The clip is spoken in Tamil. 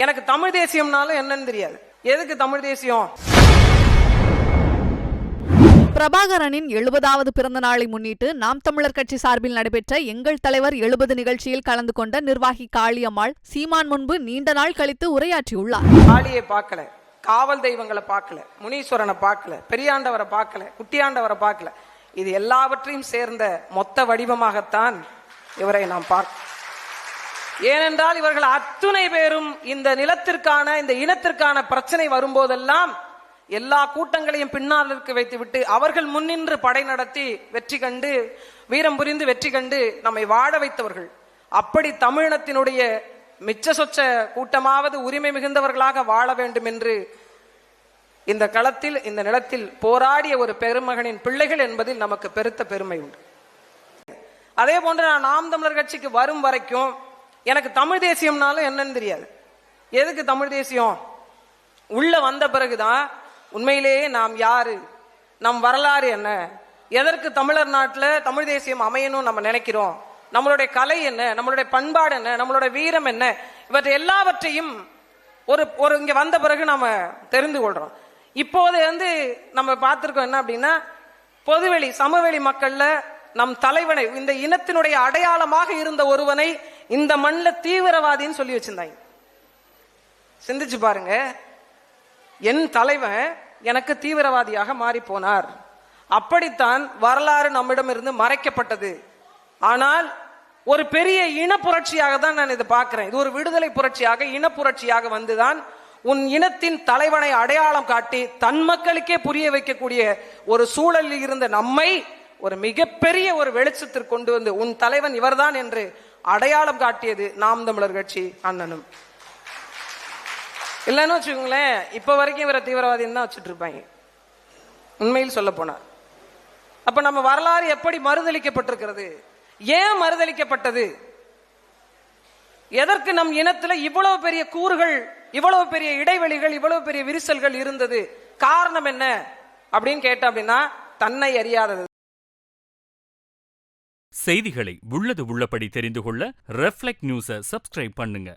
எனக்கு தமிழ் தேசியம்னாலும் என்னன்னு தெரியாது. எதுக்கு தமிழ் தேசியம்? பிரபாகரனின் 70வது பிறந்த நாளை முன்னிட்டு நாம் தமிழர் கட்சி சார்பில் நடைபெற்ற எங்கள் தலைவர் 70 நிகழ்ச்சியில் கலந்து கொண்ட நிர்வாகி காளியம்மாள் சீமான் முன்பு நீண்ட நாள் கழித்து உரையாற்றியுள்ளார். காளியை பார்க்கல, காவல் தெய்வங்களை பார்க்கல, முனீஸ்வரனை பார்க்கல, பெரியாண்டவரை பார்க்கல, குட்டியாண்டவரை பார்க்கல. இது எல்லாவற்றையும் சேர்ந்த மொத்த வடிவமாகத்தான் இவரை நாம் பார்க்க. ஏனென்றால் இவர்கள் அத்துணை பேரும் இந்த நிலத்திற்கான, இந்த இனத்திற்கான பிரச்சனை வரும்போதெல்லாம் எல்லா கூட்டங்களையும் பின்னால் இருக்க வைத்துவிட்டு அவர்கள் முன்னின்று படை நடத்தி வெற்றி கண்டு, வீரம் புரிந்து வெற்றி கண்டு நம்மை வாழ வைத்தவர்கள். அப்படி தமிழினத்தினுடைய மிச்ச சொச்ச கூட்டமாவது உரிமை மிகுந்தவர்களாக வாழ வேண்டும் என்று இந்த களத்தில், இந்த நிலத்தில் போராடிய ஒரு பெருமகனின் பிள்ளைகள் என்பதில் நமக்கு பெருத்த பெருமை உண்டு. அதே போன்று நான் நாம் தமிழர் கட்சிக்கு வரும் வரைக்கும் எனக்கு தமிழ் தேசியம்னாலும் என்னன்னு தெரியாது. எதுக்கு தமிழ் தேசியம்? உள்ள வந்த பிறகுதான் உண்மையிலேயே நாம் யாரு, நம் வரலாறு என்ன, எதற்கு தமிழர் நாட்டில் தமிழ் தேசியம் அமையணும் நம்ம நினைக்கிறோம், நம்மளுடைய கலை என்ன, நம்மளுடைய பண்பாடு என்ன, நம்மளுடைய வீரம் என்ன, இவற்றை எல்லாவற்றையும் ஒரு இங்க வந்த பிறகு நம்ம தெரிந்து கொள்றோம். இப்போது நம்ம பார்த்திருக்கோம் என்ன அப்படின்னா, பொதுவெளி சமவெளி மக்கள்ல நம் தலைவனை, இந்த இனத்தினுடைய அடையாளமாக இருந்த ஒருவனை இந்த மண்ணில் தீவிரவாதின்னு சொல்லி வச்சிருந்தாங்க. சிந்திச்சு பாருங்க, என் தலைவன் எனக்கு தீவிரவாதியாக மாறி போனார். அப்படித்தான் வரலாறு நம்மிடமிருந்து மறைக்கப்பட்டது. ஆனால் ஒரு பெரிய இன புரட்சியாக தான் நான் இதை பார்க்கிறேன். இது ஒரு விடுதலை புரட்சியாக, இன புரட்சியாக வந்துதான் உன் இனத்தின் தலைவனை அடையாளம் காட்டி தன் மக்களுக்கே புரிய வைக்கக்கூடிய ஒரு சூழலில் இருந்த நம்மை ஒரு மிகப்பெரிய ஒரு வெளிச்சத்திற்கு கொண்டு வந்து உன் தலைவன் இவர்தான் என்று அடையாளம் காட்டியது நாம் தமிழர் கட்சி அண்ணனும். இல்லைன்னு வச்சுக்கோங்களேன், இப்ப வரைக்கும் இவரை தீவிரவாதின்னு தான் வச்சுட்டு இருப்பாங்க உண்மையில் சொல்ல போனார். அப்ப நம்ம வரலாறு எப்படி மறுதளிக்கப்பட்டிருக்கிறது? ஏன் மறுதளிக்கப்பட்டது? எதற்கு நம் இனத்துல இவ்வளவு பெரிய கூறுகள், இவ்வளவு பெரிய இடைவெளிகள், இவ்வளவு பெரிய விரிசல்கள் இருந்தது? காரணம் என்ன அப்படின்னு கேட்ட அப்படின்னா, தன்னை அறியாதது. செய்திகளை உள்ளது உள்ளபடி தெரிந்து கொள்ள ரெஃப்ளெக்ட் நியூஸை சப்ஸ்கிரைப் பண்ணுங்க.